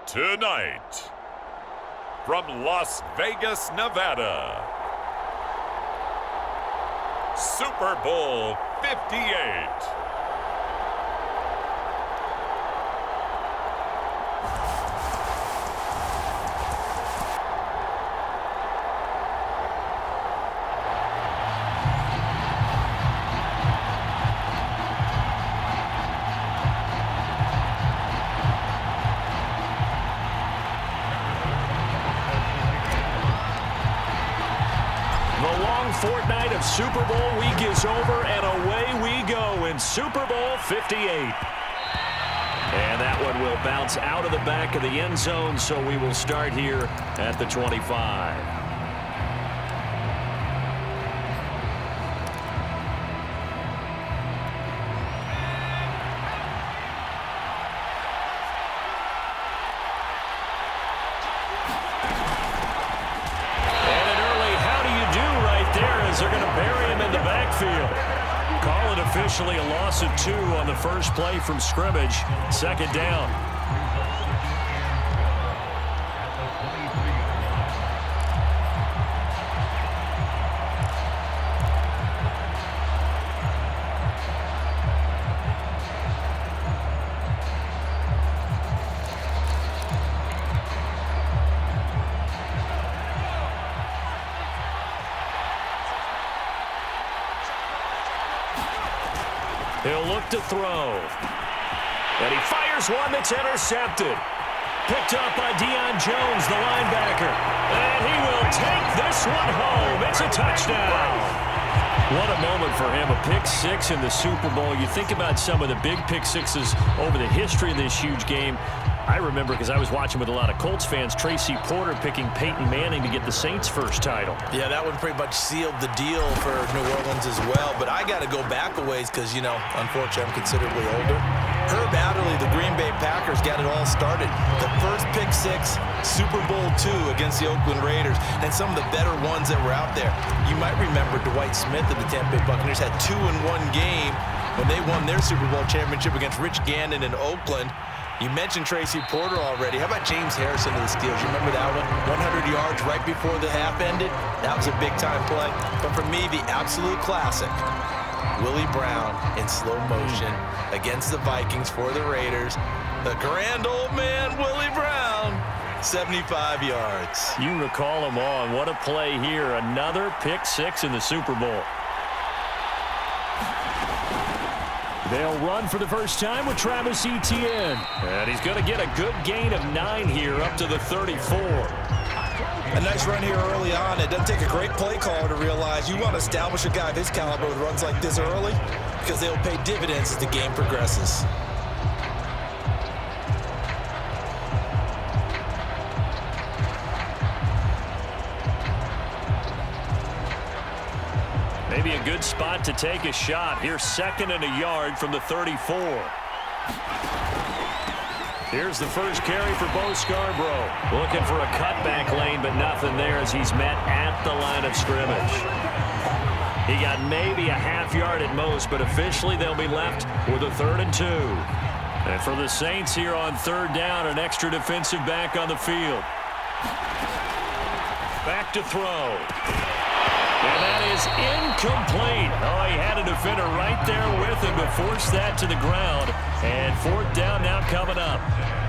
Tonight, from Las Vegas, Nevada, Super Bowl 58. Fortnight of Super Bowl week is over, and away we go in Super Bowl 58. And that one will bounce out of the back of the end zone, so we will start here at the 25. They're going to bury him in the backfield. Call it officially a loss of 2 on the first play from scrimmage. Second down. He'll look to throw. And he fires one that's intercepted. Picked up by Deion Jones, the linebacker. And he will take this one home. It's a touchdown. What a moment for him. A pick 6 in the Super Bowl. You think about some of the big pick 6s over the history of this huge game. I remember, because I was watching with a lot of Colts fans, Tracy Porter picking Peyton Manning to get the Saints' first title. Yeah, that one pretty much sealed the deal for New Orleans as well. But I got to go back a ways because, you know, unfortunately I'm considerably older. Herb Adderley, the Green Bay Packers, got it all started. The first pick 6, Super Bowl II against the Oakland Raiders, and some of the better ones that were out there. You might remember Dwight Smith of the Tampa Bay Buccaneers had 2 in one game when they won their Super Bowl championship against Rich Gannon in Oakland. You mentioned Tracy Porter already. How about James Harrison of the Steelers? You remember that one? 100 yards right before the half ended? That was a big-time play. But for me, the absolute classic, Willie Brown in slow motion against the Vikings for the Raiders. The grand old man, Willie Brown, 75 yards. You recall them all, and what a play here. Another pick 6 in the Super Bowl. They'll run for the first time with Travis Etienne. And he's going to get a good gain of 9 here up to the 34. A nice run here early on. It doesn't take a great play caller to realize you want to establish a guy of his caliber with runs like this early because they'll pay dividends as the game progresses. Maybe a good spot to take a shot. Here's 2nd and a yard from the 34. Here's the first carry for Bo Scarborough. Looking for a cutback lane, but nothing there as he's met at the line of scrimmage. He got maybe a half yard at most, but officially they'll be left with a 3rd and 2. And for the Saints here on 3rd down, an extra defensive back on the field. Back to throw. And that is incomplete. Oh, he had a defender right there with him to force that to the ground. And 4th down now coming up.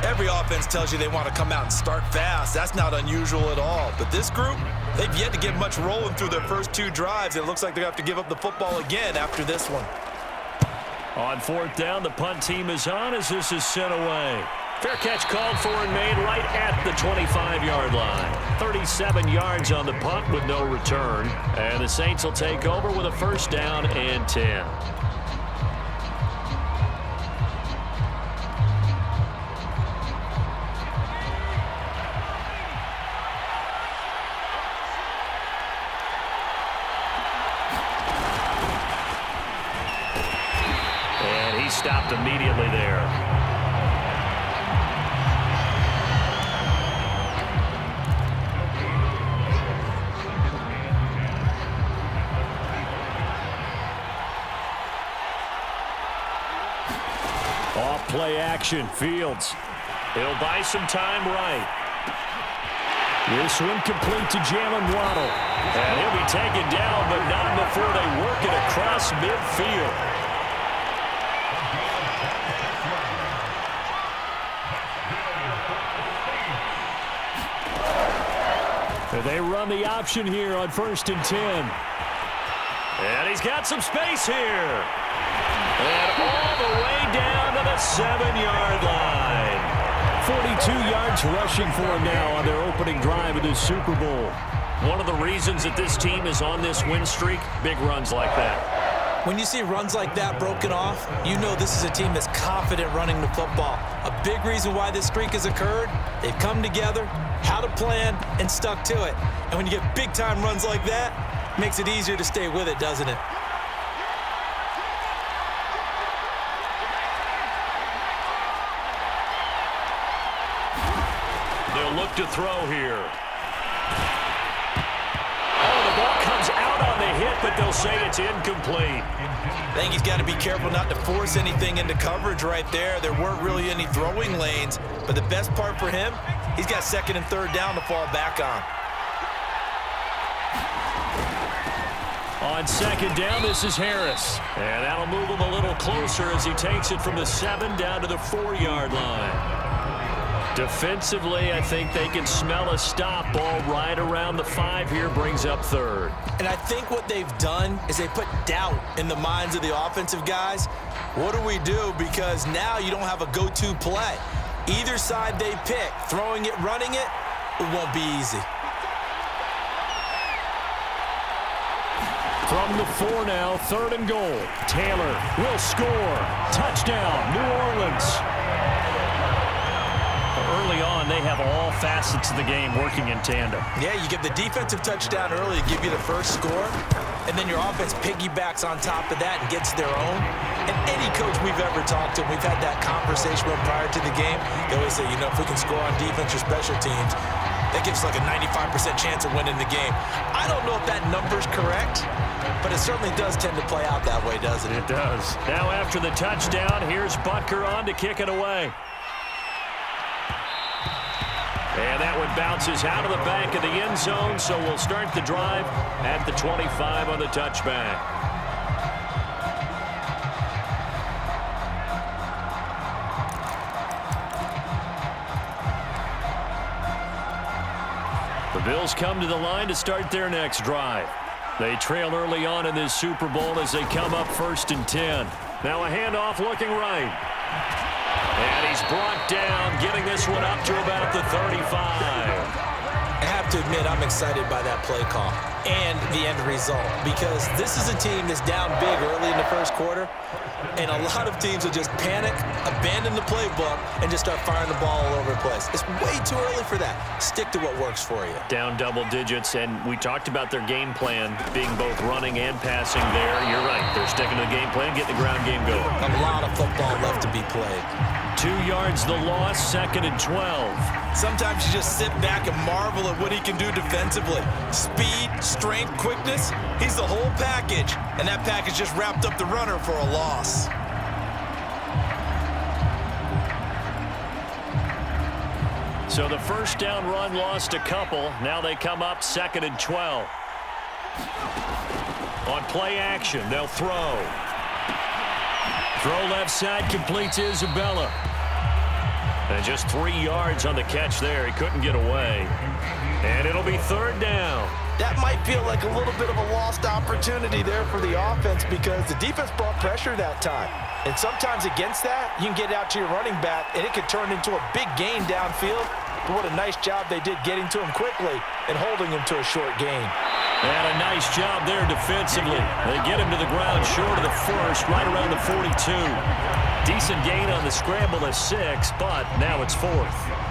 Every offense tells you they want to come out and start fast. That's not unusual at all. But this group, they've yet to get much rolling through their first 2 drives. It looks like they have to give up the football again after this one. On 4th down, the punt team is on as this is sent away. Fair catch called for and made right at the 25-yard line. 37 yards on the punt with no return. And the Saints will take over with a 1st down and 10. And he stopped immediately there. Off play action, Fields. He'll buy some time right. This one complete to Jalen Waddle. And he'll be taken down, but not before they work it across midfield. They run the option here on 1st and 10. And he's got some space here. And all the way down to the 7-yard line. 42 yards rushing for him now on their opening drive of this Super Bowl. One of the reasons that this team is on this win streak, big runs like that. When you see runs like that broken off, you know this is a team that's confident running the football. A big reason why this streak has occurred, they've come together, had a plan, and stuck to it. And when you get big-time runs like that, it makes it easier to stay with it, doesn't it? They'll look to throw here. Oh, the ball comes out on the hit, but they'll say it's incomplete. I think he's got to be careful not to force anything into coverage right there. There weren't really any throwing lanes, but the best part for him, he's got 2nd and 3rd down to fall back on. On 2nd down, this is Harris. And that'll move him a little closer as he takes it from the 7 down to the 4-yard line. Defensively, I think they can smell a stop. Ball right around the 5 here, brings up 3rd. And I think what they've done is they put doubt in the minds of the offensive guys. What do we do? Because now you don't have a go-to play. Either side they pick, throwing it, running it, it won't be easy. From the 4 now, 3rd and goal. Taylor will score. Touchdown, New Orleans. Early on, they have all facets of the game working in tandem. Yeah, you get the defensive touchdown early to give you the first score, and then your offense piggybacks on top of that and gets their own. And any coach we've ever talked to, we've had that conversation with prior to the game, they always say, you know, if we can score on defense or special teams, that gives us like a 95% chance of winning the game. I don't know if that number's correct, but it certainly does tend to play out that way, doesn't it? It does. Now after the touchdown, here's Butker on to kick it away. And that one bounces out of the back of the end zone, so we'll start the drive at the 25 on the touchback. The Bills come to the line to start their next drive. They trail early on in this Super Bowl as they come up 1st and 10. Now a handoff looking right. And he's brought down, getting this one up to about the 35. I have to admit, I'm excited by that play call and the end result, because this is a team that's down big early in the first quarter, and a lot of teams will just panic, abandon the playbook, and just start firing the ball all over the place. It's way too early for that. Stick to what works for you. Down double digits, and we talked about their game plan being both running and passing there. You're right. They're sticking to the game plan, getting the ground game going. A lot of football left to be played. 2 yards the loss, 2nd and 12. Sometimes you just sit back and marvel at what he can do defensively. Speed, strength, quickness, he's the whole package. And that package just wrapped up the runner for a loss. So the first down run lost a couple. Now they come up 2nd and 12. On play action, they'll throw. Throw left side, complete to Isabella. And just 3 yards on the catch there. He couldn't get away. And it'll be 3rd down. That might feel like a little bit of a lost opportunity there for the offense, because the defense brought pressure that time. And sometimes against that, you can get out to your running back, and it could turn into a big gain downfield. But what a nice job they did getting to him quickly and holding him to a short gain. And a nice job there defensively. They get him to the ground short of the first, right around the 42. Decent gain on the scramble at 6, but now it's 4th.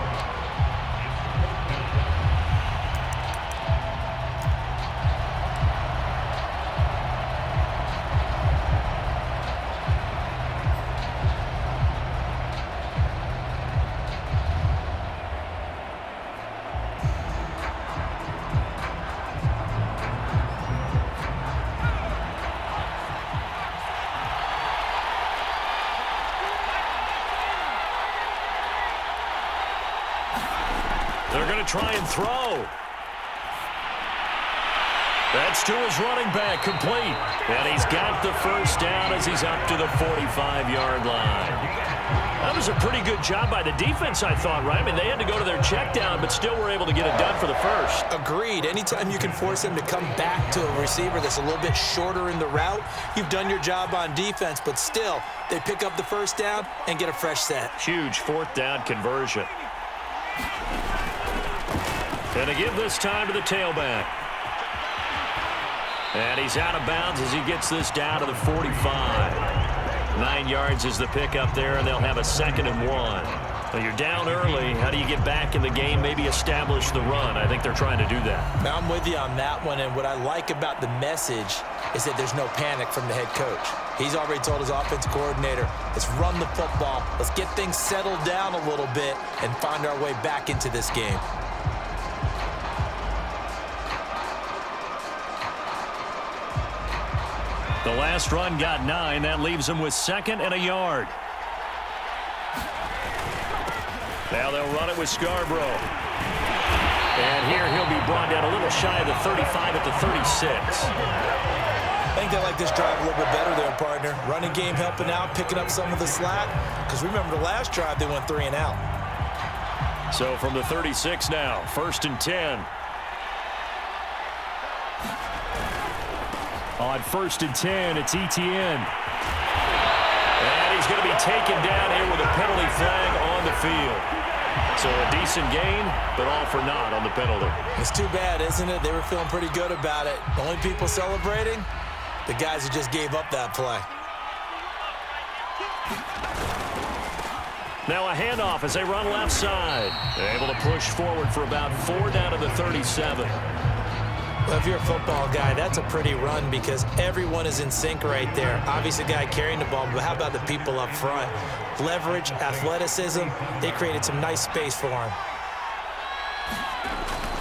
They're going to try and throw. That's to his running back, complete. And he's got the first down as he's up to the 45-yard line. That was a pretty good job by the defense, I thought, right? I mean, they had to go to their check down, but still were able to get it done for the first. Agreed. Anytime you can force them to come back to a receiver that's a little bit shorter in the route, you've done your job on defense, but still, they pick up the first down and get a fresh set. Huge fourth down conversion. And to give this time to the tailback. And he's out of bounds as he gets this down to the 45. 9 yards is the pickup there, and they'll have a 2nd and 1. Well, you're down early. How do you get back in the game, maybe establish the run? I think they're trying to do that. Now, I'm with you on that one, and what I like about the message is that there's no panic from the head coach. He's already told his offensive coordinator, let's run the football, let's get things settled down a little bit and find our way back into this game. The last run got 9. That leaves him with 2nd and a yard. Now they'll run it with Scarborough. And here he'll be brought down a little shy of the 35 at the 36. I think they like this drive a little bit better there, partner. Running game helping out, picking up some of the slack. Because remember the last drive, they went 3 and out. So from the 36 now, 1st and 10. On 1st and 10, it's Etienne. And he's going to be taken down here with a penalty flag on the field. So a decent gain, but all for naught on the penalty. It's too bad, isn't it? They were feeling pretty good about it. The only people celebrating, the guys who just gave up that play. Now a handoff as they run left side. They're able to push forward for about 4 down to the 37. Well, if you're a football guy, that's a pretty run because everyone is in sync right there. Obviously, the guy carrying the ball, but how about the people up front? Leverage, athleticism, they created some nice space for him.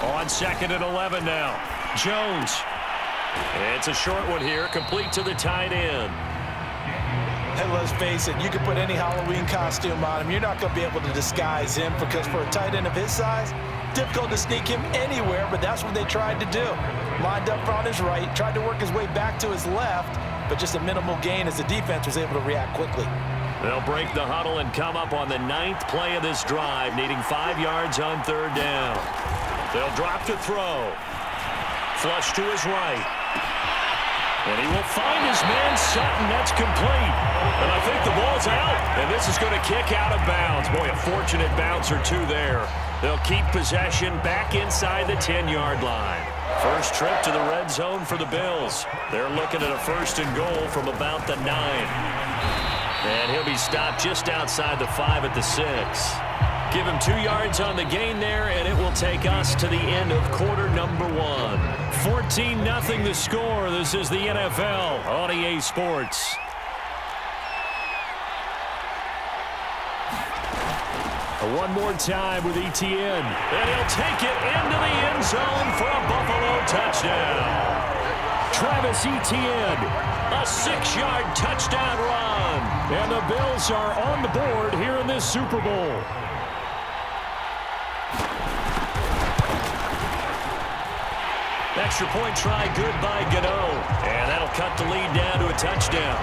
On 2nd and 11 now. Jones. It's a short one here, complete to the tight end. And let's face it, you can put any Halloween costume on him. You're not going to be able to disguise him because for a tight end of his size, difficult to sneak him anywhere, but that's what they tried to do. Lined up on his right, tried to work his way back to his left, but just a minimal gain as the defense was able to react quickly. They'll break the huddle and come up on the 9th play of this drive, needing 5 yards on 3rd down. They'll drop to throw. Flush to his right. And he will find his man, Sutton. That's complete. And I think the ball's out. And this is going to kick out of bounds. Boy, a fortunate bounce or two there. They'll keep possession back inside the 10-yard line. First trip to the red zone for the Bills. They're looking at a 1st and goal from about the 9. And he'll be stopped just outside the 5 at the 6. Give him 2 yards on the gain there, and it will take us to the end of quarter number 1. 14-0 the score. This is the NFL on EA Sports. One more time with Etienne. And he'll take it into the end zone for a Buffalo touchdown. Travis Etienne, a 6-yard touchdown run. And the Bills are on the board here in this Super Bowl. Extra point try good by Gano. And that'll cut the lead down to a touchdown.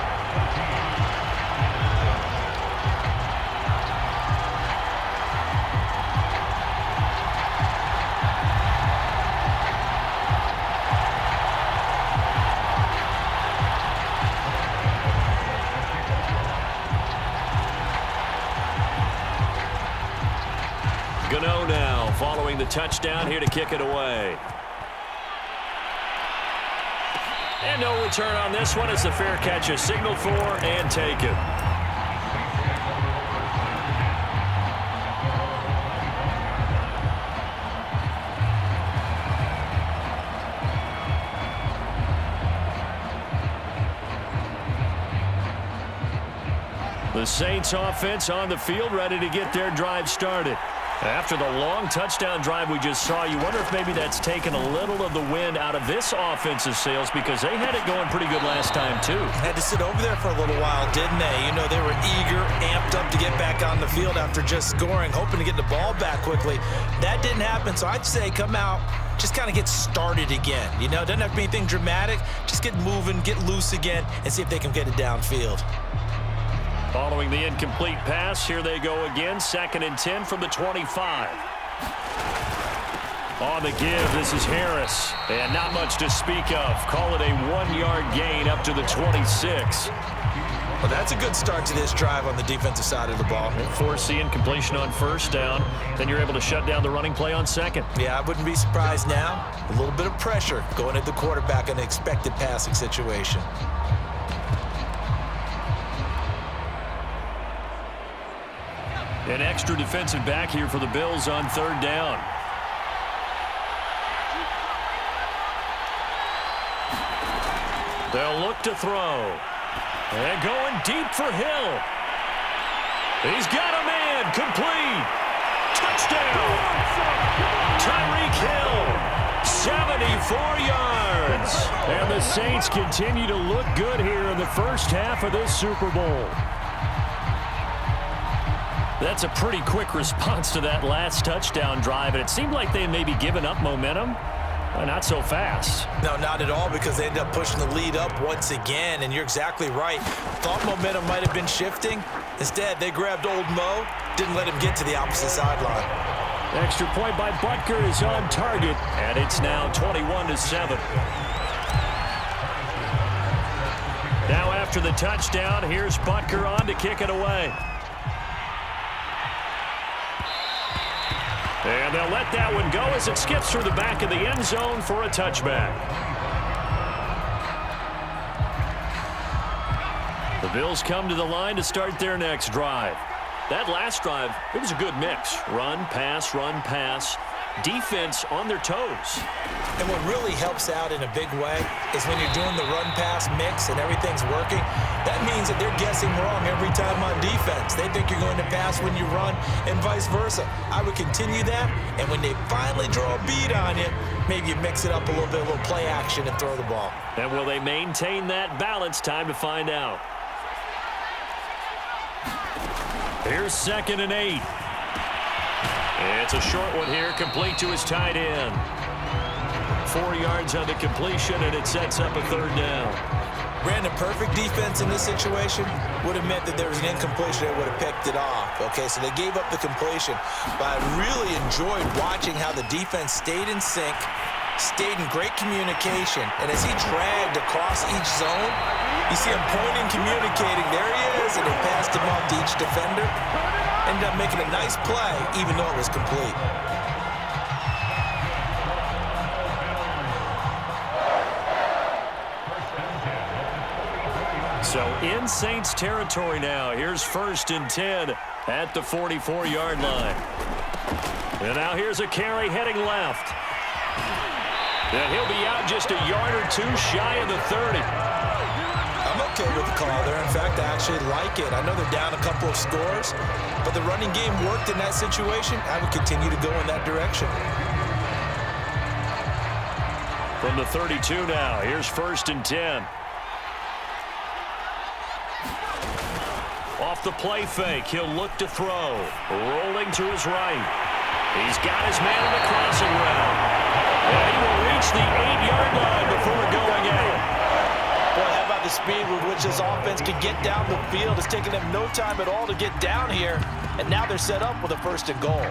Gano now following the touchdown here to kick it away. And no return on this one as the fair catch is signaled for and taken. The Saints offense on the field ready to get their drive started. After the long touchdown drive we just saw, you wonder if maybe that's taken a little of the wind out of this offense's sails because they had it going pretty good last time, too. Had to sit over there for a little while, didn't they? You know, they were eager, amped up to get back on the field after just scoring, hoping to get the ball back quickly. That didn't happen, so I'd say come out, just kind of get started again. You know, doesn't have to be anything dramatic. Just get moving, get loose again, and see if they can get it downfield. Following the incomplete pass, here they go again. 2nd and 10 from the 25. On the give, this is Harris. And not much to speak of. Call it a 1-yard gain up to the 26. Well, that's a good start to this drive on the defensive side of the ball. Force the incompletion on 1st down. Then you're able to shut down the running play on 2nd. Yeah, I wouldn't be surprised now. A little bit of pressure going at the quarterback in an expected passing situation. An extra defensive back here for the Bills on 3rd down. They'll look to throw. And going deep for Hill. He's got a man. Complete. Touchdown. Tyreek Hill. 74 yards. And the Saints continue to look good here in the first half of this Super Bowl. That's a pretty quick response to that last touchdown drive, and it seemed like they had maybe given up momentum. Not so fast. No, not at all, because they ended up pushing the lead up once again, and you're exactly right. Thought momentum might have been shifting. Instead, they grabbed old Mo, didn't let him get to the opposite sideline. Extra point by Butker is on target, and it's now 21-7. Now after the touchdown, here's Butker on to kick it away. And they'll let that one go as it skips through the back of the end zone for a touchback. The Bills come to the line to start their next drive. That last drive, it was a good mix. Run, pass, defense on their toes. And what really helps out in a big way is when you're doing the run-pass mix and everything's working, that means that they're guessing wrong every time on defense. They think you're going to pass when you run and vice versa. I would continue that, and when they finally draw a bead on you, maybe you mix it up a little bit, a little play action and throw the ball. And will they maintain that balance? Time to find out. Here's 2nd and 8. It's a short one here, complete to his tight end. 4 yards on the completion, and it sets up a 3rd down. Ran a perfect defense in this situation. Would have meant that there was an incompletion. They would have picked it off. Okay, so they gave up the completion. But I really enjoyed watching how the defense stayed in sync, stayed in great communication, and as he dragged across each zone, you see him pointing, communicating. There he is, and they passed him off to each defender. Ended up making a nice play, even though it was complete. So in Saints territory now. Here's 1st and 10 at the 44-yard line. And now here's a carry heading left. And he'll be out just a yard or two shy of the 30. I'm okay with the call there. In fact, I actually like it. I know they're down a couple of scores, but the running game worked in that situation. I would continue to go in that direction. From the 32 now, here's 1st and 10. Off the play fake, he'll look to throw. Rolling to his right. He's got his man on the crossing route. And he will reach the 8-yard line before going out. Boy, how about the speed with which this offense could get down the field? It's taken them no time at all to get down here, and now they're set up with a 1st and goal.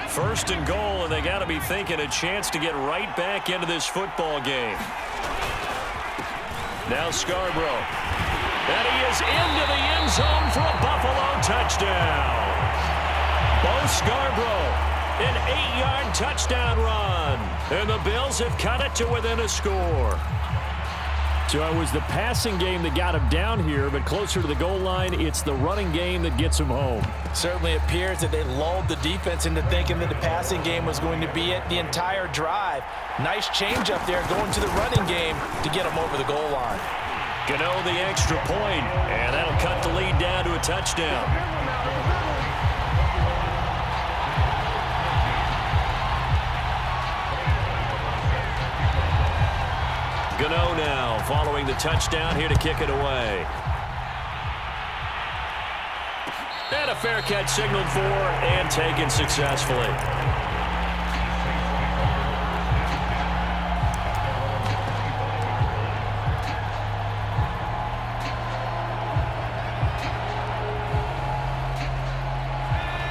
First and goal, and they got to be thinking a chance to get right back into this football game. Now Scarborough. And he is into the end zone for a Buffalo touchdown. Bo Scarborough, an 8-yard touchdown run. And the Bills have cut it to within a score. So it was the passing game that got him down here, but closer to the goal line, it's the running game that gets him home. Certainly appears that they lulled the defense into thinking that the passing game was going to be it the entire drive. Nice change up there going to the running game to get him over the goal line. Gano the extra point, and that'll cut the lead down to a touchdown. Gano now following the touchdown here to kick it away. And a fair catch signaled for and taken successfully.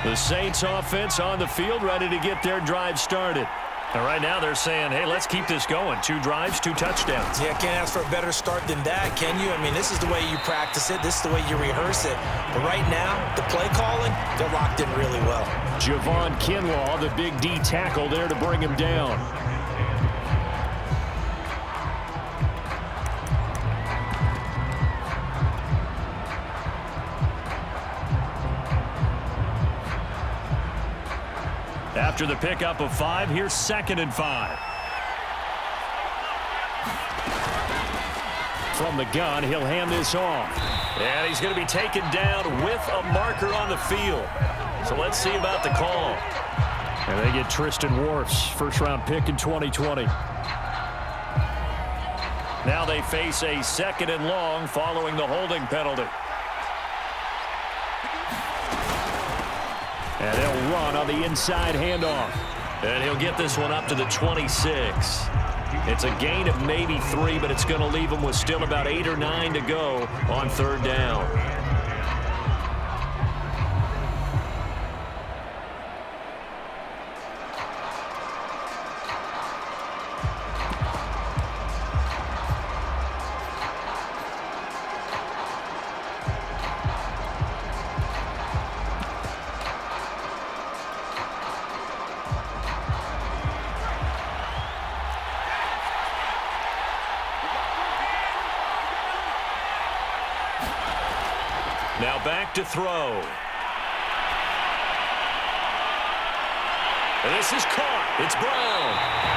The Saints offense on the field ready to get their drive started. And right now they're saying, hey, let's keep this going. 2 drives, 2 touchdowns. Yeah, can't ask for a better start than that, can you? I mean, this is the way you practice it. This is the way you rehearse it. But right now, the play calling, they're locked in really well. Javon Kinlaw, the big D tackle there to bring him down. After the pickup of 5, here's 2nd and 5. From the gun, he'll hand this off. And he's going to be taken down with a marker on the field. So let's see about the call. And they get Tristan Wirfs, first-round pick in 2020. Now they face a 2nd and long following the holding penalty. And they'll run on the inside handoff. And he'll get this one up to the 26. It's a gain of maybe 3, but it's going to leave him with still about 8 or 9 to go on 3rd down. Now back to throw. And this is caught. It's Brown.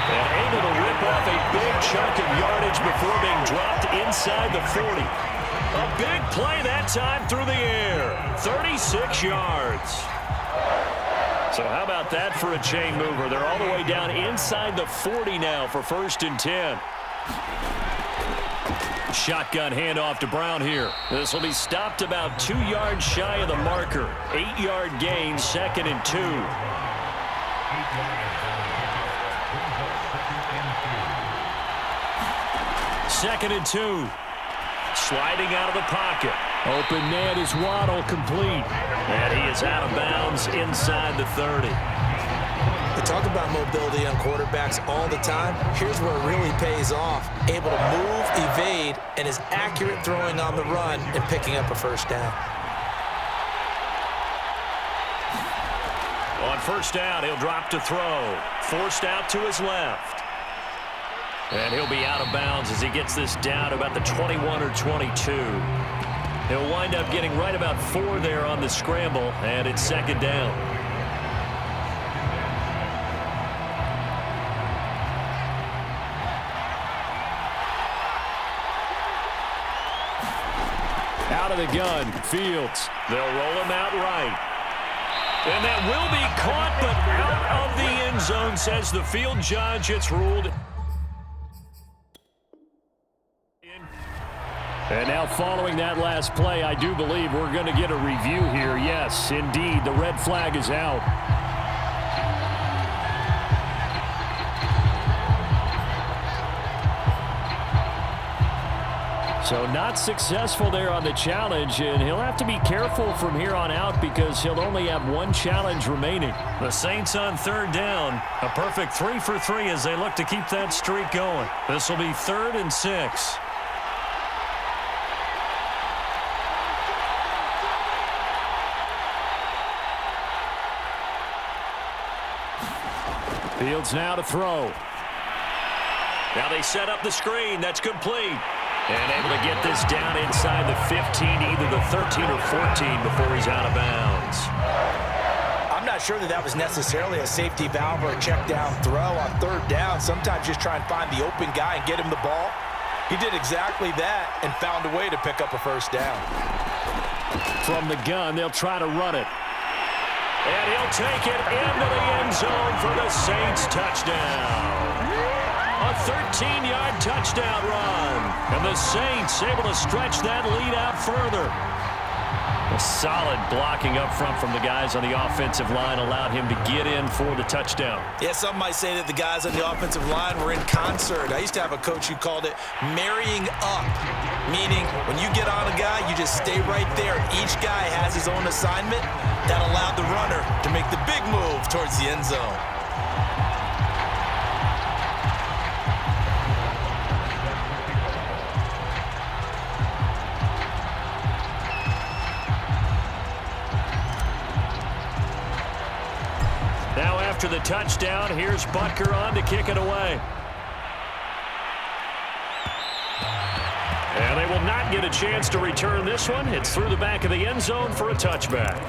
And able to rip off a big chunk of yardage before being dropped inside the 40. A big play that time through the air. 36 yards. So how about that for a chain mover? They're all the way down inside the 40 now for 1st and 10. Shotgun handoff to Brown here. This will be stopped about 2 yards shy of the marker. 8-yard gain, 2nd and 2. 2nd and 2. Sliding out of the pocket. Open man is Waddle, complete. And he is out of bounds inside the 30. They talk about mobility on quarterbacks all the time. Here's where it really pays off. Able to move, evade, and is accurate throwing on the run and picking up a 1st down. On 1st down, he'll drop to throw. Forced out to his left. And he'll be out of bounds as he gets this down to about the 21 or 22. He'll wind up getting right about 4 there on the scramble, and it's 2nd down. Out of the gun, Fields. They'll roll him out right. And that will be caught, but out of the end zone, says the field judge. It's ruled. And now following that last play, I do believe we're going to get a review here. Yes, indeed, the red flag is out. So not successful there on the challenge, and he'll have to be careful from here on out because he'll only have 1 challenge remaining. The Saints on 3rd down. A perfect 3 for 3 as they look to keep that streak going. This will be 3rd and 6. Fields now to throw. Now they set up the screen. That's complete. And able to get this down inside the 15, either the 13 or 14 before he's out of bounds. I'm not sure that was necessarily a safety valve or a check down throw on third down. Sometimes just try and find the open guy and get him the ball. He did exactly that and found a way to pick up a first down. From the gun, they'll try to run it. And he'll take it into the end zone for the Saints touchdown. A 13-yard touchdown run. And the Saints able to stretch that lead out further. A solid blocking up front from the guys on the offensive line allowed him to get in for the touchdown. Yeah, some might say that the guys on the offensive line were in concert. I used to have a coach who called it marrying up, meaning when you get on a guy, you just stay right there. Each guy has his own assignment. That allowed the runner to make the big move towards the end zone. Now after the touchdown, here's Butker on to kick it away. And they will not get a chance to return this one. It's through the back of the end zone for a touchback.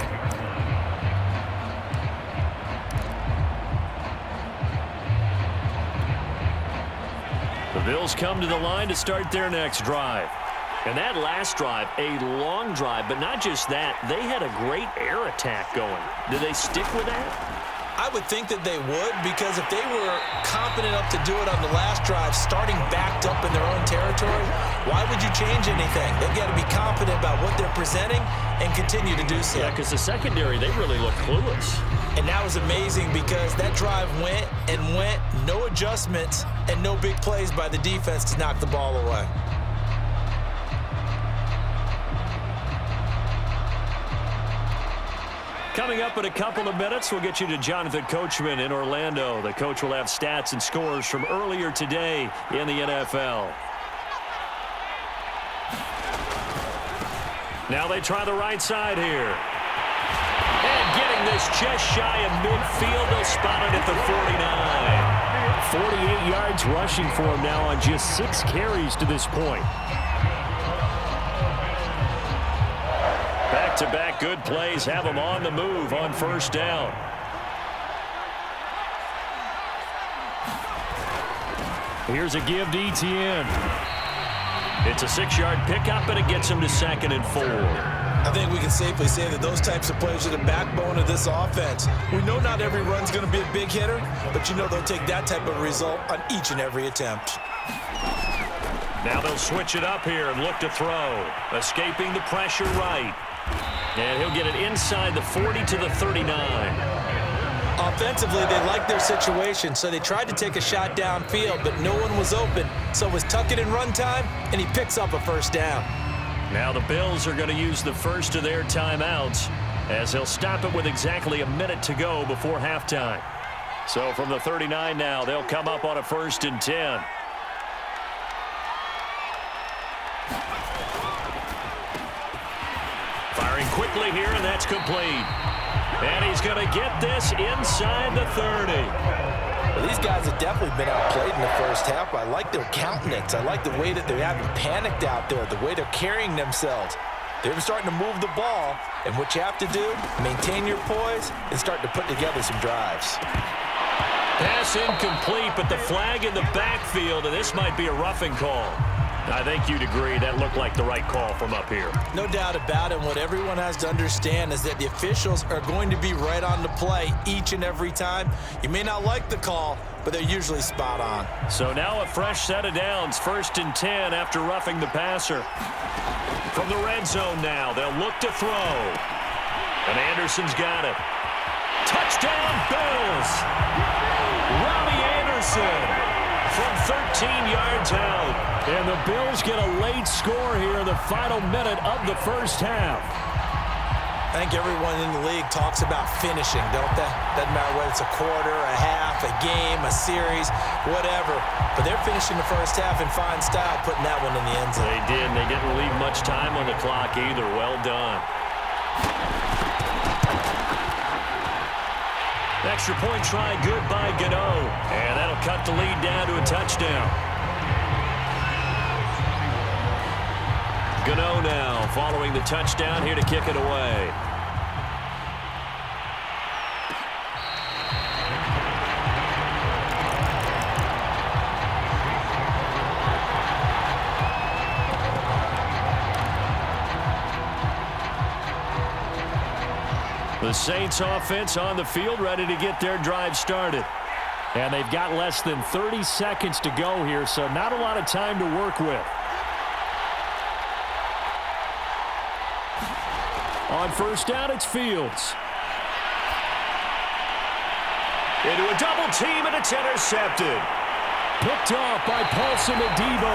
The Bills come to the line to start their next drive. And that last drive, a long drive, but not just that. They had a great air attack going. Did they stick with that? I would think that they would, because if they were confident enough to do it on the last drive, starting backed up in their own territory, why would you change anything? They've got to be confident about what they're presenting and continue to do so. Yeah, because the secondary, they really looked clueless. And that was amazing because that drive went and went, no adjustments and no big plays by the defense to knock the ball away. Coming up in a couple of minutes, we'll get you to Jonathan Coachman in Orlando. The coach will have stats and scores from earlier today in the NFL. Now they try the right side here. And getting this just shy of midfield, they'll spot it at the 49. 48 yards rushing for him now on just 6 carries to this point. Back-to-back good plays have them on the move on first down. Here's a give to Etienne. It's a 6-yard pickup, and it gets him to 2nd and 4. I think we can safely say that those types of plays are the backbone of this offense. We know not every run's going to be a big hitter, but you know they'll take that type of result on each and every attempt. Now they'll switch it up here and look to throw. Escaping the pressure right. And he'll get it inside the 40 to the 39. Offensively, they liked their situation, so they tried to take a shot downfield, but no one was open. So it was tuck it and run time, and he picks up a first down. Now the Bills are going to use the first of their timeouts as they'll stop it with exactly a minute to go before halftime. So from the 39 now, they'll come up on a 1st and 10. Firing quickly here, and that's complete. And he's going to get this inside the 30. Well, these guys have definitely been outplayed in the first half. I like their countenance. I like the way that they haven't panicked out there, the way they're carrying themselves. They're starting to move the ball, and what you have to do, maintain your poise and start to put together some drives. Pass incomplete, but the flag in the backfield, and this might be a roughing call. I think you'd agree that looked like the right call from up here. No doubt about it. What everyone has to understand is that the officials are going to be right on the play each and every time. You may not like the call, but they're usually spot on. So now a fresh set of downs, 1st and 10 after roughing the passer. From the red zone now, they'll look to throw. And Anderson's got it. Touchdown, Bills! Robbie Anderson from 13 yards out. And the Bills get a late score here in the final minute of the first half. I think everyone in the league talks about finishing, don't they? Doesn't matter whether it's a quarter, a half, a game, a series, whatever. But they're finishing the first half in fine style, putting that one in the end zone. They did, and they didn't leave much time on the clock either. Well done. Extra point try good by Gano. And that'll cut the lead down to a touchdown. Gano now following the touchdown here to kick it away. The Saints offense on the field ready to get their drive started. And they've got less than 30 seconds to go here, so not a lot of time to work with. On first down, it's Fields. Into a double team, and it's intercepted. Picked off by Paulson Adebo.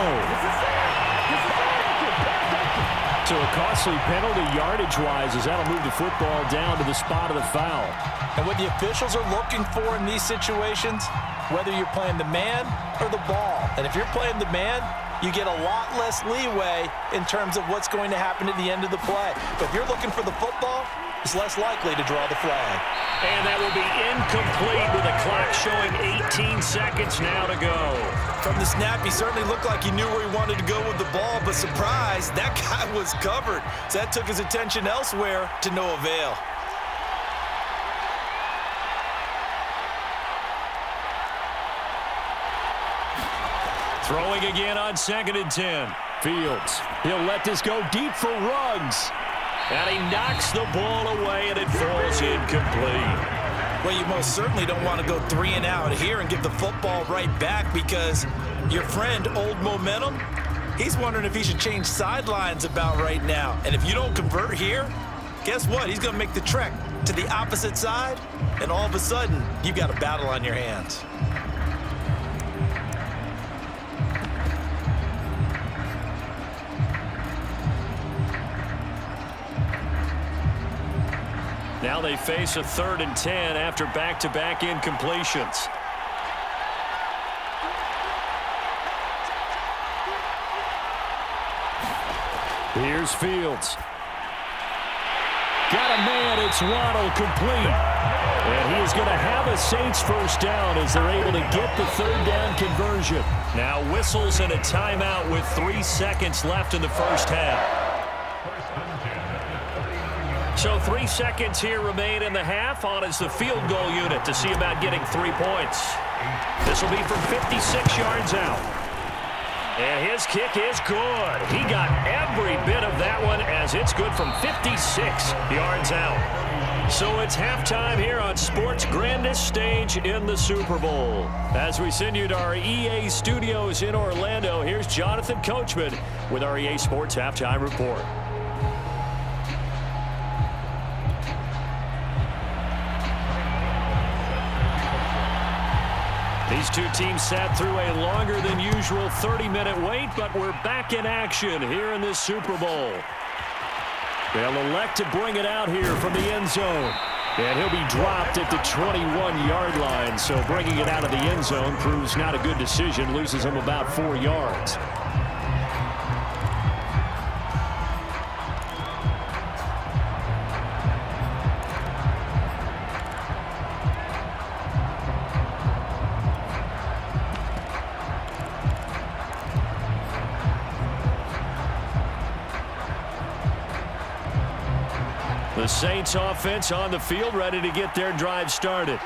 So a costly penalty yardage-wise as that'll move the football down to the spot of the foul. And what the officials are looking for in these situations, whether you're playing the man or the ball. And if you're playing the man, you get a lot less leeway in terms of what's going to happen at the end of the play. But if you're looking for the football, it's less likely to draw the flag. And that will be incomplete with the clock showing 18 seconds now to go. From the snap, he certainly looked like he knew where he wanted to go with the ball, but surprise, that guy was covered. So that took his attention elsewhere to no avail. Throwing again on 2nd and 10. Fields. He'll let this go deep for Ruggs. And he knocks the ball away, and it falls incomplete. Well, you most certainly don't want to go 3 and out here and give the football right back because your friend, Old Momentum, he's wondering if he should change sidelines about right now. And if you don't convert here, guess what? He's going to make the trek to the opposite side, and all of a sudden, you've got a battle on your hands. Now they face a 3rd and 10 after back-to-back incompletions. Here's Fields. Got a man, it's Waddle, complete. And he is going to have a Saints first down as they're able to get the 3rd down conversion. Now whistles and a timeout with 3 seconds left in the first half. So 3 seconds here remain in the half. On is the field goal unit to see about getting 3 points. This will be from 56 yards out. And his kick is good. He got every bit of that one as it's good from 56 yards out. So it's halftime here on sports' grandest stage in the Super Bowl. As we send you to our EA studios in Orlando, here's Jonathan Coachman with our EA Sports Halftime Report. These two teams sat through a longer than usual 30-minute wait, but we're back in action here in this Super Bowl. They'll elect to bring it out here from the end zone. And he'll be dropped at the 21-yard line, so bringing it out of the end zone proves not a good decision, loses him about 4 yards. The Saints offense on the field ready to get their drive started.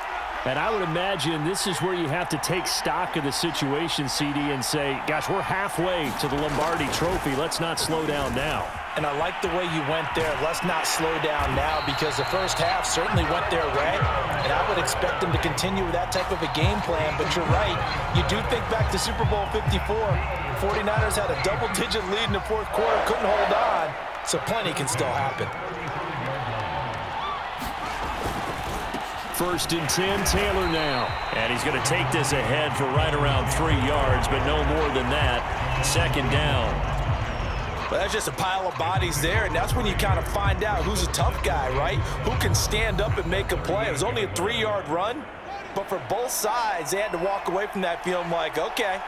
And I would imagine this is where you have to take stock of the situation, CD, and say, gosh, we're halfway to the Lombardi Trophy. Let's not slow down now. And I like the way you went there. Let's not slow down now because the first half certainly went their way. And I would expect them to continue with that type of a game plan. But you're right. You do think back to Super Bowl 54. 49ers had a double-digit lead in the fourth quarter, couldn't hold on. So plenty can still happen. 1st and 10, Taylor now. And he's going to take this ahead for right around 3 yards, but no more than that. 2nd down. Well, that's just a pile of bodies there, and that's when you kind of find out who's a tough guy, right? Who can stand up and make a play. It was only a 3-yard run, but for both sides, they had to walk away from that feeling like, okay,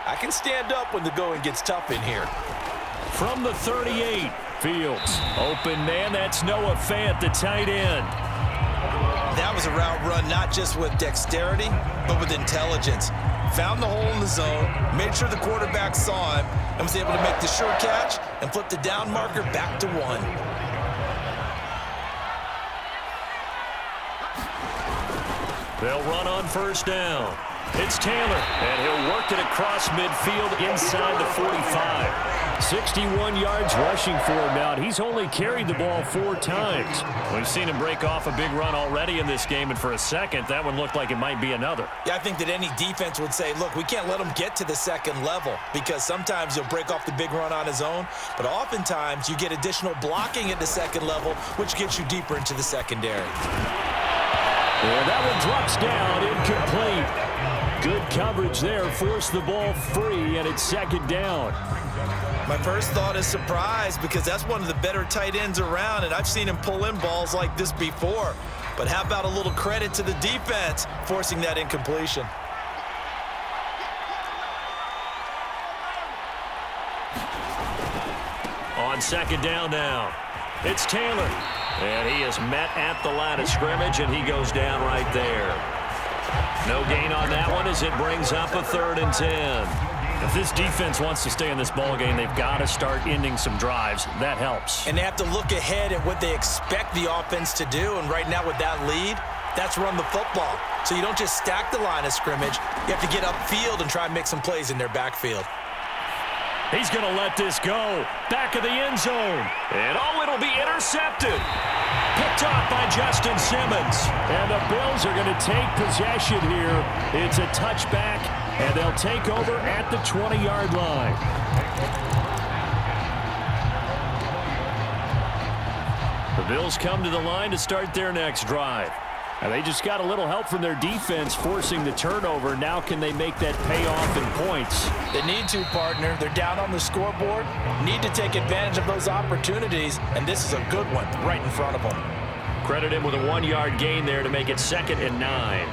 I can stand up when the going gets tough in here. From the 38, Fields. Open man, that's Noah Fant, the tight end. That was a route run not just with dexterity, but with intelligence. found the hole in the zone, made sure the quarterback saw him, and was able to make the sure catch and flip the down marker back to 1. They'll run on first down. It's Taylor, and he'll work it across midfield inside the 45. 61 yards rushing for him now. He's only carried the ball 4 times. We've seen him break off a big run already in this game, and for a second, that one looked like it might be another. Yeah, I think that any defense would say, look, we can't let him get to the second level because sometimes he'll break off the big run on his own, but oftentimes you get additional blocking at the second level, which gets you deeper into the secondary. And that one drops down, incomplete. Good coverage there, forced the ball free, and it's second down. My first thought is surprise because that's one of the better tight ends around, and I've seen him pull in balls like this before. But how about a little credit to the defense forcing that incompletion? On second down now, it's Taylor. And he is met at the line of scrimmage, and he goes down right there. No gain on that one as it brings up a 3rd and 10. If this defense wants to stay in this ballgame, they've got to start ending some drives. That helps. And they have to look ahead at what they expect the offense to do. And right now with that lead, that's run the football. So you don't just stack the line of scrimmage. You have to get upfield and try and make some plays in their backfield. He's going to let this go. Back of the end zone. And it'll be intercepted. Picked off by Justin Simmons. And the Bills are going to take possession here. It's a touchback, and they'll take over at the 20-yard line. The Bills come to the line to start their next drive. And they just got a little help from their defense forcing the turnover. Now can they make that pay off in points? They need to, partner. They're down on the scoreboard. Need to take advantage of those opportunities, and this is a good one right in front of them. Credit him with a 1-yard gain there to make it 2nd and 9.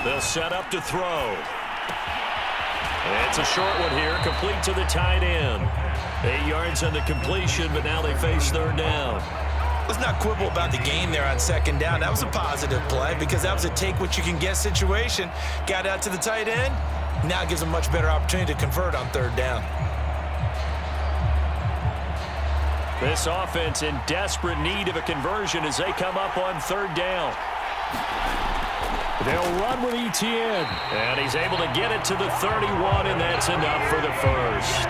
They'll set up to throw. It's a short one here, complete to the tight end. 8 yards on the completion, but now they face 3rd down. Let's not quibble about the gain there on 2nd down. That was a positive play because that was a take-what-you-can-get situation. Got out to the tight end. Now gives them a much better opportunity to convert on 3rd down. This offense in desperate need of a conversion as they come up on 3rd down. They'll run with Etienne. And he's able to get it to the 31, and that's enough for the first.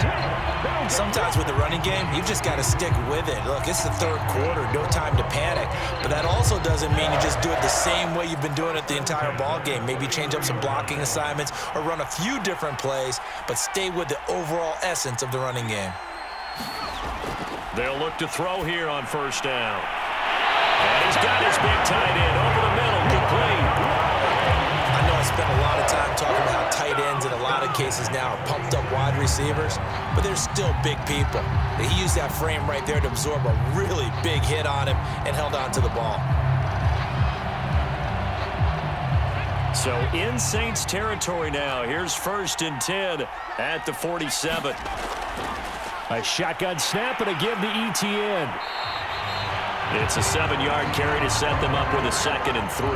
Sometimes with the running game, you've just got to stick with it. Look, it's the 3rd quarter, no time to panic. But that also doesn't mean you just do it the same way you've been doing it the entire ball game. Maybe change up some blocking assignments or run a few different plays, but stay with the overall essence of the running game. They'll look to throw here on 1st down. And he's got his big tight end over the middle, complete. I know I spent a lot of time talking about how tight ends in a lot of cases now are pumped up wide receivers, but they're still big people. He used that frame right there to absorb a really big hit on him and held on to the ball. So in Saints territory now. Here's 1st and 10 at the 47. A shotgun snap and a give to Etienne. It's a 7-yard carry to set them up with a 2nd and 3.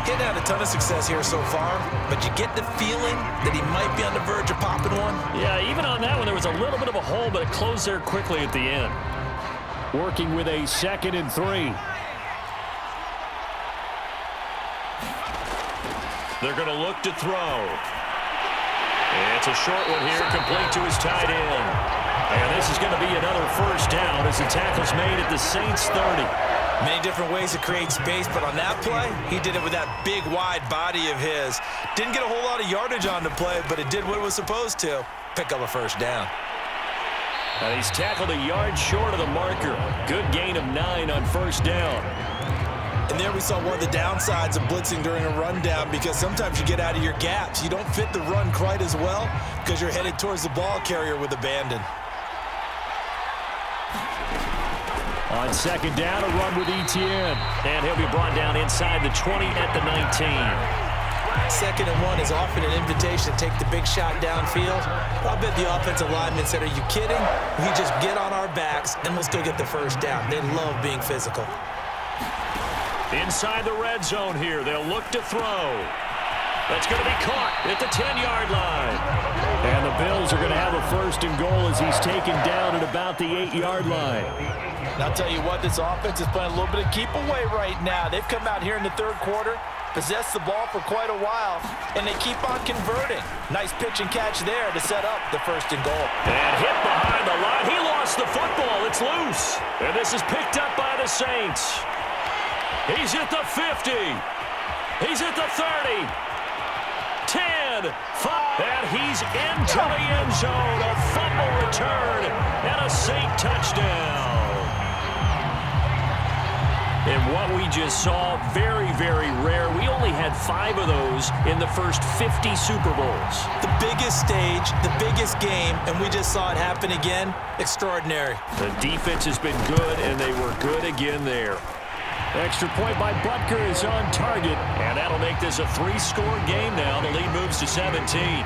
He's had a ton of success here so far, but you get the feeling that he might be on the verge of popping one. Yeah, even on that one, there was a little bit of a hole, but it closed there quickly at the end. Working with a 2nd and 3. They're going to look to throw. It's a short one here, complete to his tight end. And this is going to be another 1st down as the tackle's made at the Saints 30. Many different ways to create space, but on that play, he did it with that big, wide body of his. Didn't get a whole lot of yardage on the play, but it did what it was supposed to. Pick up a 1st down. And he's tackled a yard short of the marker. Good gain of 9 on 1st down. And there we saw one of the downsides of blitzing during a rundown because sometimes you get out of your gaps. You don't fit the run quite as well because you're headed towards the ball carrier with abandon. On second down, a run with Etienne. And he'll be brought down inside the 20 at the 19. 2nd and 1 is often an invitation to take the big shot downfield. I bet the offensive lineman said, are you kidding? We just get on our backs and let's go get the first down. They love being physical. Inside the red zone here, they'll look to throw. That's going to be caught at the 10-yard line. And the Bills are going to have a 1st and goal as he's taken down at about the 8-yard line. And I'll tell you what, this offense is playing a little bit of keep away right now. They've come out here in the 3rd quarter, possessed the ball for quite a while, and they keep on converting. Nice pitch and catch there to set up the 1st and goal. And hit behind the line. He lost the football. It's loose. And this is picked up by the Saints. He's at the 50. He's at the 30. 10, 5, and he's into the end zone. A fumble return and a Saint touchdown. And what we just saw, very, very rare. We only had 5 of those in the first 50 Super Bowls. The biggest stage, the biggest game, and we just saw it happen again. Extraordinary. The defense has been good, and they were good again there. Extra point by Butker is on target, and that'll make this a 3-score game now. The lead moves to 17.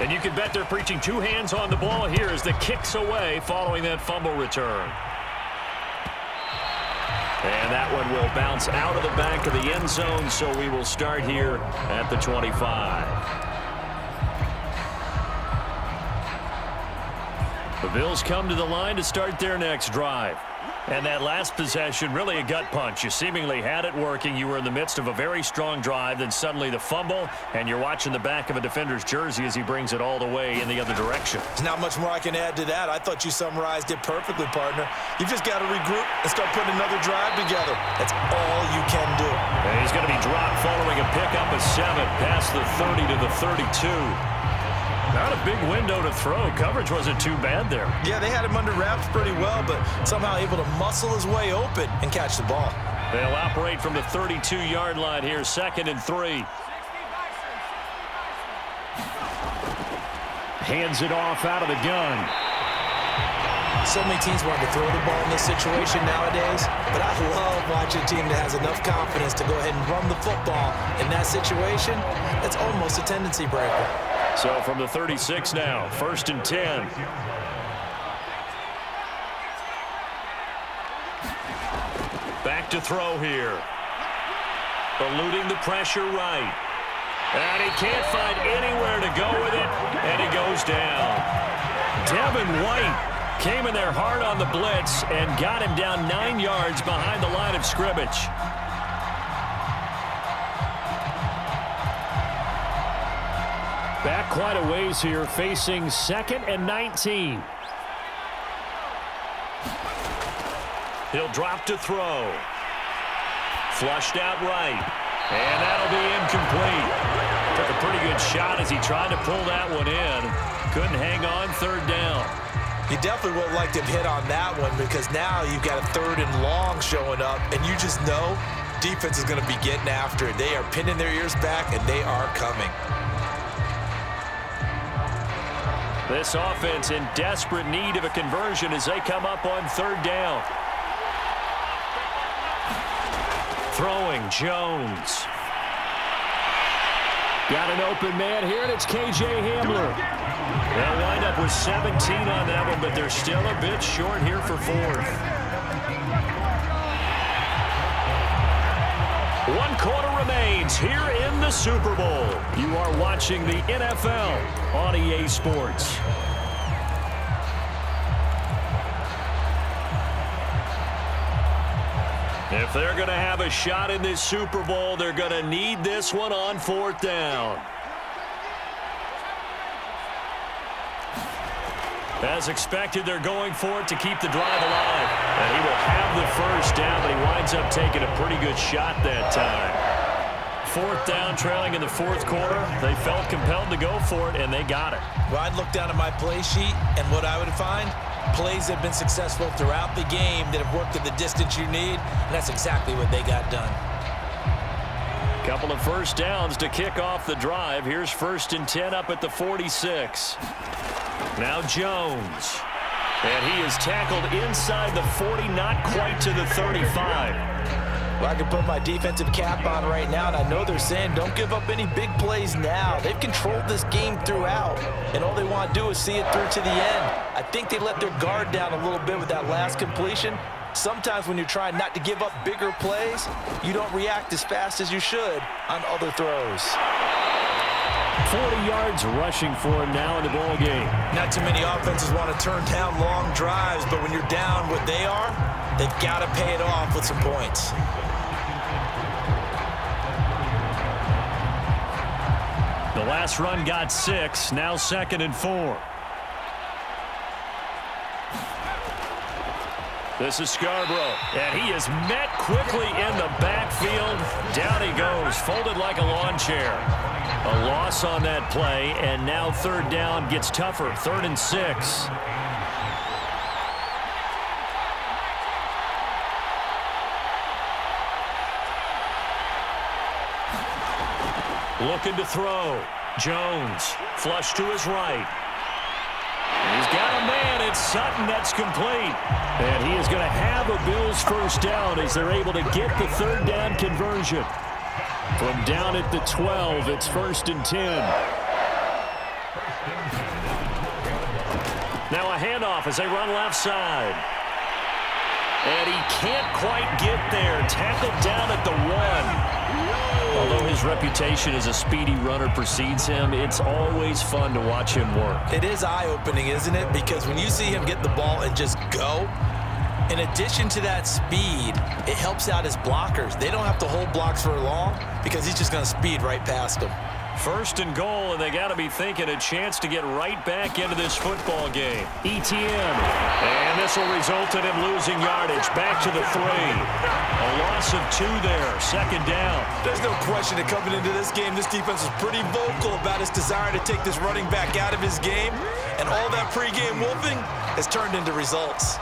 And you can bet they're preaching 2 hands on the ball here as the kick's away following that fumble return. And that one will bounce out of the back of the end zone, so we will start here at the 25. The Bills come to the line to start their next drive. And that last possession, really a gut punch. You seemingly had it working. You were in the midst of a very strong drive. Then suddenly the fumble, and you're watching the back of a defender's jersey as he brings it all the way in the other direction. There's not much more I can add to that. I thought you summarized it perfectly, partner. You just got to regroup and start putting another drive together. That's all you can do. And he's going to be dropped following a pickup of 7 past the 30 to the 32. Not a big window to throw. Coverage wasn't too bad there. Yeah, they had him under wraps pretty well, but somehow able to muscle his way open and catch the ball. They'll operate from the 32-yard line here, 2nd and 3. Hands it off out of the gun. So many teams want to throw the ball in this situation nowadays, but I love watching a team that has enough confidence to go ahead and run the football in that situation. That's almost a tendency breaker. So from the 36 now, 1st and 10. Back to throw here. Eluding the pressure right. And he can't find anywhere to go with it, and he goes down. Devin White came in there hard on the blitz and got him down 9 yards behind the line of scrimmage. Back quite a ways here, facing 2nd and 19. He'll drop to throw. Flushed out right. And that'll be incomplete. Took a pretty good shot as he tried to pull that one in. Couldn't hang on 3rd down. You definitely would like to hit on that one because now you've got a 3rd and long showing up, and you just know defense is going to be getting after it. They are pinning their ears back, and they are coming. This offense in desperate need of a conversion as they come up on 3rd down. Throwing, Jones. Got an open man here, and it's K.J. Hamler. They'll wind up with 17 on that one, but they're still a bit short here for 4th. 1 quarter remains here in the Super Bowl. You are watching the NFL on EA Sports. If they're going to have a shot in this Super Bowl, they're going to need this one on 4th down. As expected, they're going for it to keep the drive alive. And he will have the 1st down, but he winds up taking a pretty good shot that time. 4th down, trailing in the 4th quarter. They felt compelled to go for it, and they got it. Well, I'd look down at my play sheet, and what I would find, plays that have been successful throughout the game that have worked at the distance you need, and that's exactly what they got done. Couple of first downs to kick off the drive. Here's 1st and 10 up at the 46. Now Jones. And he is tackled inside the 40, not quite to the 35. Well, I can put my defensive cap on right now, and I know they're saying don't give up any big plays now. They've controlled this game throughout, and all they want to do is see it through to the end. I think they let their guard down a little bit with that last completion. Sometimes when you're trying not to give up bigger plays, you don't react as fast as you should on other throws. 40 yards rushing for him now in the ball game. Not too many offenses want to turn down long drives, but when you're down what they are, they've got to pay it off with some points. The last run got 6, now 2nd and 4. This is Scarborough, and he is met quickly in the backfield. Down he goes, folded like a lawn chair. A loss on that play, and now 3rd down gets tougher, 3rd and 6. Looking to throw. Jones, flush to his right. He's got a man. It's Sutton. That's complete. And he is going to have a Bills first down as they're able to get the 3rd down conversion. From down at the 12, it's 1st and 10. Now a handoff as they run left side. And he can't quite get there. Tackled down at the 1. Although his reputation as a speedy runner precedes him, it's always fun to watch him work. It is eye-opening, isn't it? Because when you see him get the ball and just go, in addition to that speed, it helps out his blockers. They don't have to hold blocks for long because he's just going to speed right past them. 1st and goal, and they got to be thinking a chance to get right back into this football game. ETN, and this will result in him losing yardage. Back to the 3. A loss of 2 there, 2nd down. There's no question that coming into this game, this defense was pretty vocal about its desire to take this running back out of his game, and all that pregame wolfing has turned into results.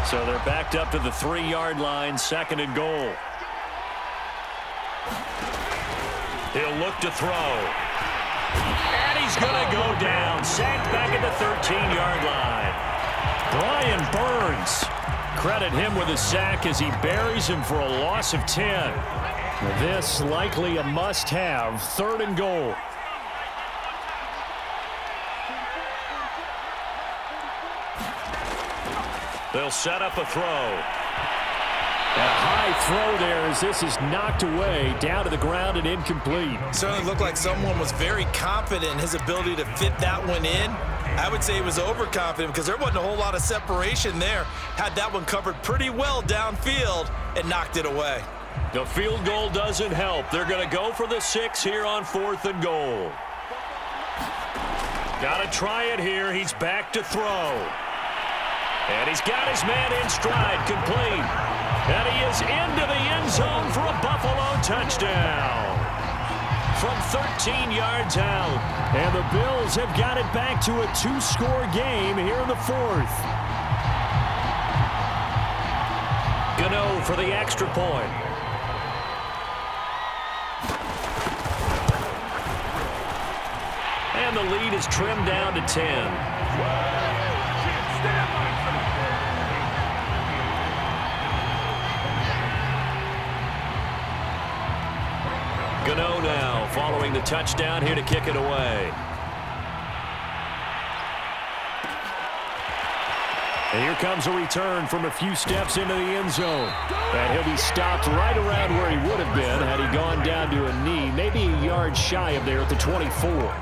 So they're backed up to the 3-yard line, 2nd and goal. He'll look to throw. And he's going to go down. Sacked back at the 13-yard line. Brian Burns. Credit him with a sack as he buries him for a loss of 10. This likely a must-have. 3rd and goal. They'll set up a throw. A high throw there as this is knocked away, down to the ground and incomplete. Certainly looked like someone was very confident in his ability to fit that one in. I would say he was overconfident because there wasn't a whole lot of separation there. Had that one covered pretty well downfield and knocked it away. The field goal doesn't help. They're going to go for the 6 here on 4th and goal. Got to try it here. He's back to throw. And he's got his man in stride, complete. And he is into the end zone for a Buffalo touchdown. From 13 yards out. And the Bills have got it back to a 2-score game here in the 4th. Gano for the extra point. And the lead is trimmed down to 10. Gano now following the touchdown here to kick it away. And here comes a return from a few steps into the end zone. And he'll be stopped right around where he would have been had he gone down to a knee, maybe a yard shy of there at the 24.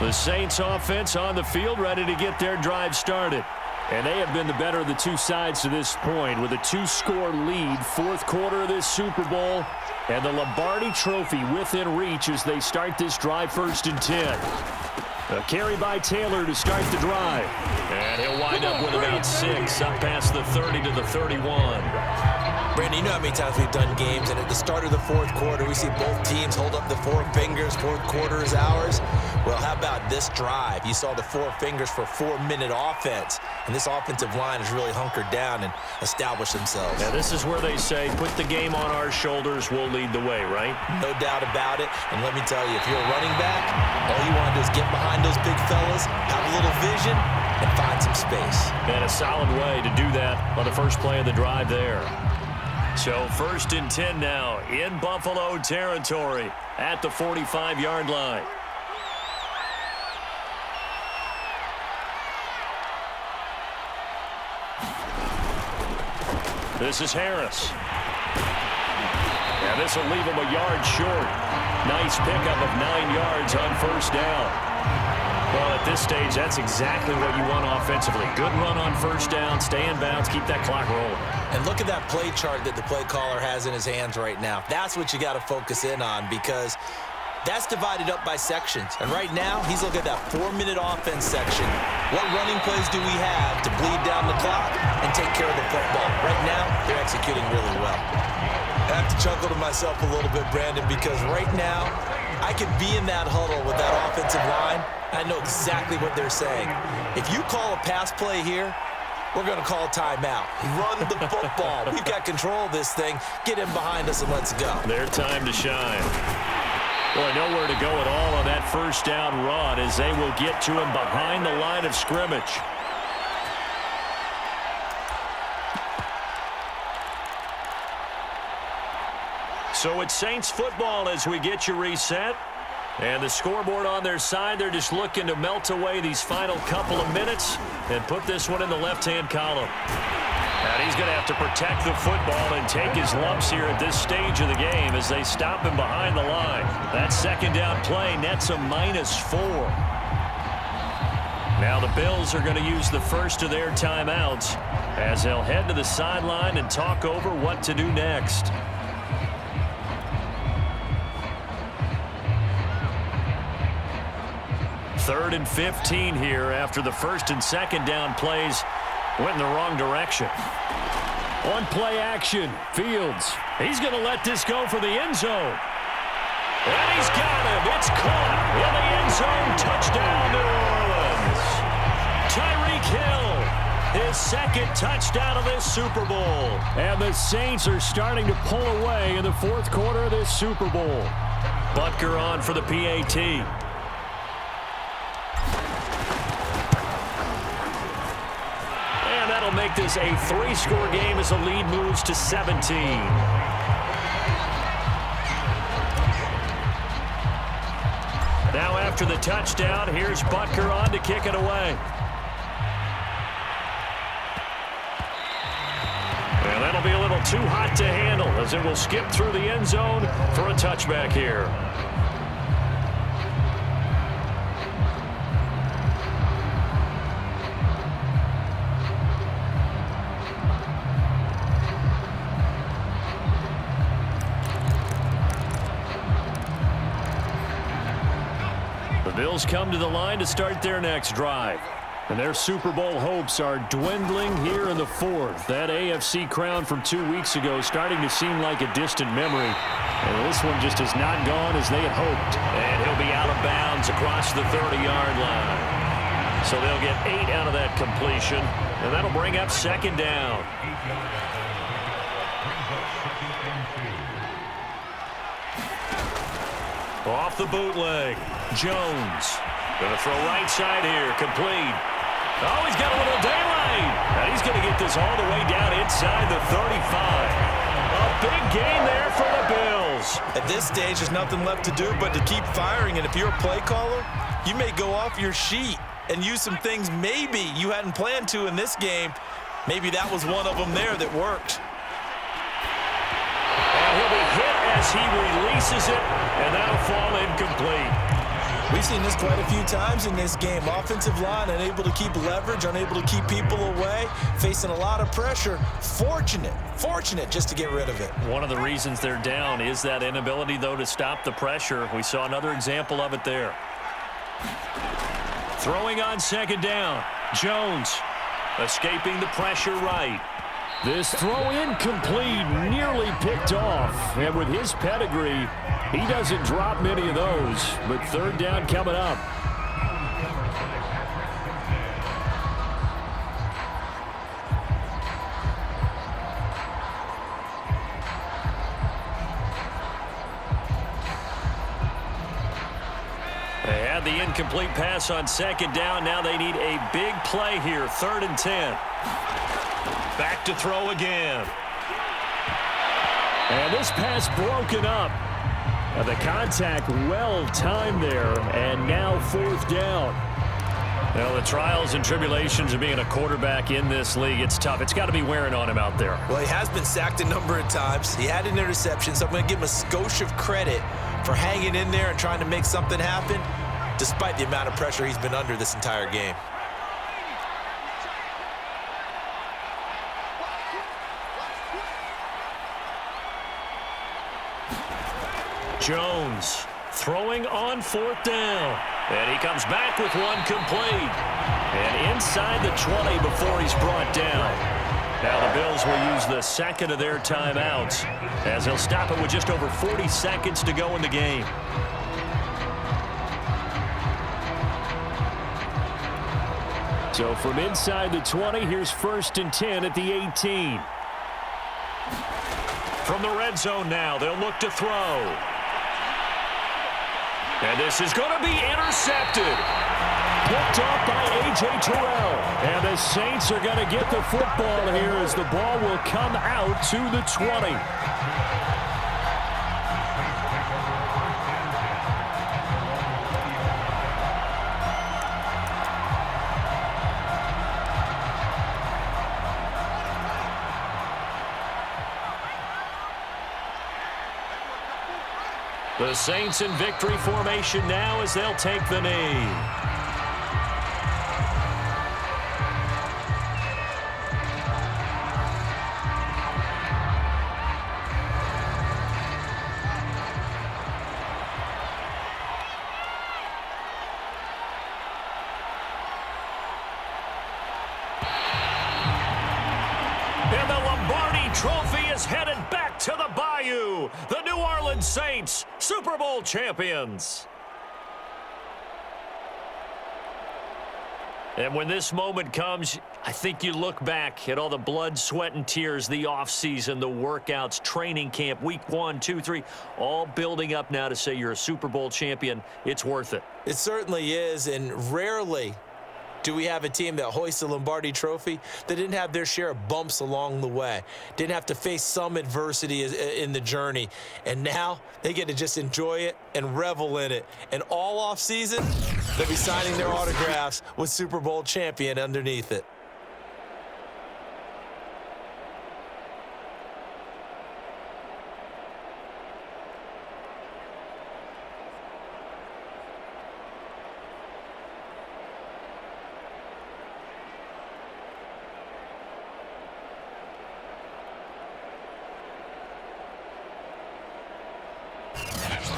The Saints offense on the field, ready to get their drive started. And they have been the better of the two sides to this point with a 2-score lead, fourth quarter of this Super Bowl, and the Lombardi Trophy within reach as they start this drive 1st and 10. A carry by Taylor to start the drive. And he'll wind up with about 6, up past the 30 to the 31. Brandon, you know how many times we've done games, and at the start of the fourth quarter, we see both teams hold up the 4 fingers, fourth quarter is ours. Well, how about this drive? You saw the 4 fingers for 4-minute offense, and this offensive line has really hunkered down and established themselves. Now, this is where they say, put the game on our shoulders, we'll lead the way, right? No doubt about it, and let me tell you, if you're a running back, all you want to do is get behind those big fellas, have a little vision, and find some space. And a solid way to do that on the first play of the drive there. So 1st and 10 now in Buffalo territory at the 45-yard line. This is Harris. And this will leave him a yard short. Nice pickup of 9 yards on 1st down. Well, at this stage, that's exactly what you want offensively. Good run on 1st down, stay in bounds, keep that clock rolling. And look at that play chart that the play caller has in his hands right now. That's what you got to focus in on because that's divided up by sections. And right now, he's looking at that 4-minute offense section. What running plays do we have to bleed down the clock and take care of the football? Right now, they're executing really well. I have to chuckle to myself a little bit, Brandon, because right now, I could be in that huddle with that offensive line. I know exactly what they're saying. If you call a pass play here, we're going to call a timeout. Run the football. We've got control of this thing. Get him behind us and let's go. Their time to shine. Boy, nowhere to go at all on that 1st down run as they will get to him behind the line of scrimmage. So it's Saints football as we get you reset. And the scoreboard on their side, they're just looking to melt away these final couple of minutes and put this one in the left-hand column. And he's going to have to protect the football and take his lumps here at this stage of the game as they stop him behind the line. That 2nd down play nets a -4. Now the Bills are going to use the first of their timeouts as they'll head to the sideline and talk over what to do next. 3rd and 15 here after the 1st and 2nd down plays went in the wrong direction. On play action, Fields. He's going to let this go for the end zone. And he's got him. It's caught in the end zone. Touchdown, New Orleans. Tyreek Hill, his 2nd touchdown of this Super Bowl. And the Saints are starting to pull away in the 4th quarter of this Super Bowl. Butker on for the PAT. That'll make this a 3-score game as the lead moves to 17. Now after the touchdown, here's Butker on to kick it away. And that'll be a little too hot to handle as it will skip through the end zone for a touchback here. Bills come to the line to start their next drive. And their Super Bowl hopes are dwindling here in the 4th. That AFC crown from 2 weeks ago starting to seem like a distant memory. And this one just has not gone as they had hoped. And he'll be out of bounds across the 30-yard line. So they'll get 8 out of that completion. And that'll bring up 2nd down. Off the bootleg. Jones. Going to throw right side here. Complete. Oh, he's got a little daylight. And he's going to get this all the way down inside the 35. A big gain there for the Bills. At this stage, there's nothing left to do but to keep firing. And if you're a play caller, you may go off your sheet and use some things maybe you hadn't planned to in this game. Maybe that was one of them there that worked. And he'll be hit as he releases it, and that'll fall incomplete. We've seen this quite a few times in this game. Offensive line unable to keep leverage, unable to keep people away, facing a lot of pressure. Fortunate just to get rid of it. One of the reasons they're down is that inability, though, to stop the pressure. We saw another example of it there. Throwing on second down. Jones escaping the pressure right. This throw incomplete, nearly picked off. And with his pedigree, he doesn't drop many of those. But third down coming up. They had the incomplete pass on second down. Now they need a big play here. 3rd and 10. Back to throw again. And this pass broken up. The contact well timed there. And now 4th down. Well, the trials and tribulations of being a quarterback in this league, it's tough. It's got to be wearing on him out there. Well, he has been sacked a number of times. He had an interception, so I'm going to give him a skosh of credit for hanging in there and trying to make something happen, despite the amount of pressure he's been under this entire game. Jones throwing on 4th down. And he comes back with one complete. And inside the 20 before he's brought down. Now the Bills will use the second of their timeouts as they'll stop it with just over 40 seconds to go in the game. So from inside the 20, here's 1st and 10 at the 18. From the red zone now, they'll look to throw. And this is going to be intercepted. Picked off by A.J. Terrell. And the Saints are going to get the football here as the ball will come out to the 20. The Saints in victory formation now as they'll take the knee. And the Lombardi Trophy is headed back to the Bayou. The New Orleans Saints, Super Bowl champions. And when this moment comes, I think you look back at all the blood, sweat, and tears, the offseason, the workouts, training camp, week 1, 2, 3, all building up now to say you're a Super Bowl champion. It's worth it. It certainly is, and rarely do we have a team that hoists the Lombardi Trophy that didn't have their share of bumps along the way, didn't have to face some adversity in the journey, and now they get to just enjoy it and revel in it. And all off season, they'll be signing their autographs with Super Bowl champion underneath it.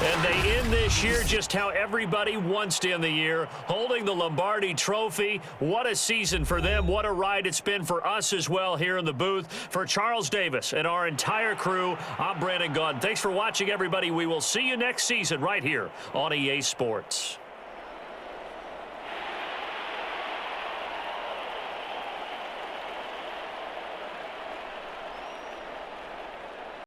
And they end this year just how everybody wants to end the year, holding the Lombardi Trophy. What a season for them. What a ride it's been for us as well here in the booth. For Charles Davis and our entire crew, I'm Brandon Gaudin. Thanks for watching, everybody. We will see you next season right here on EA Sports.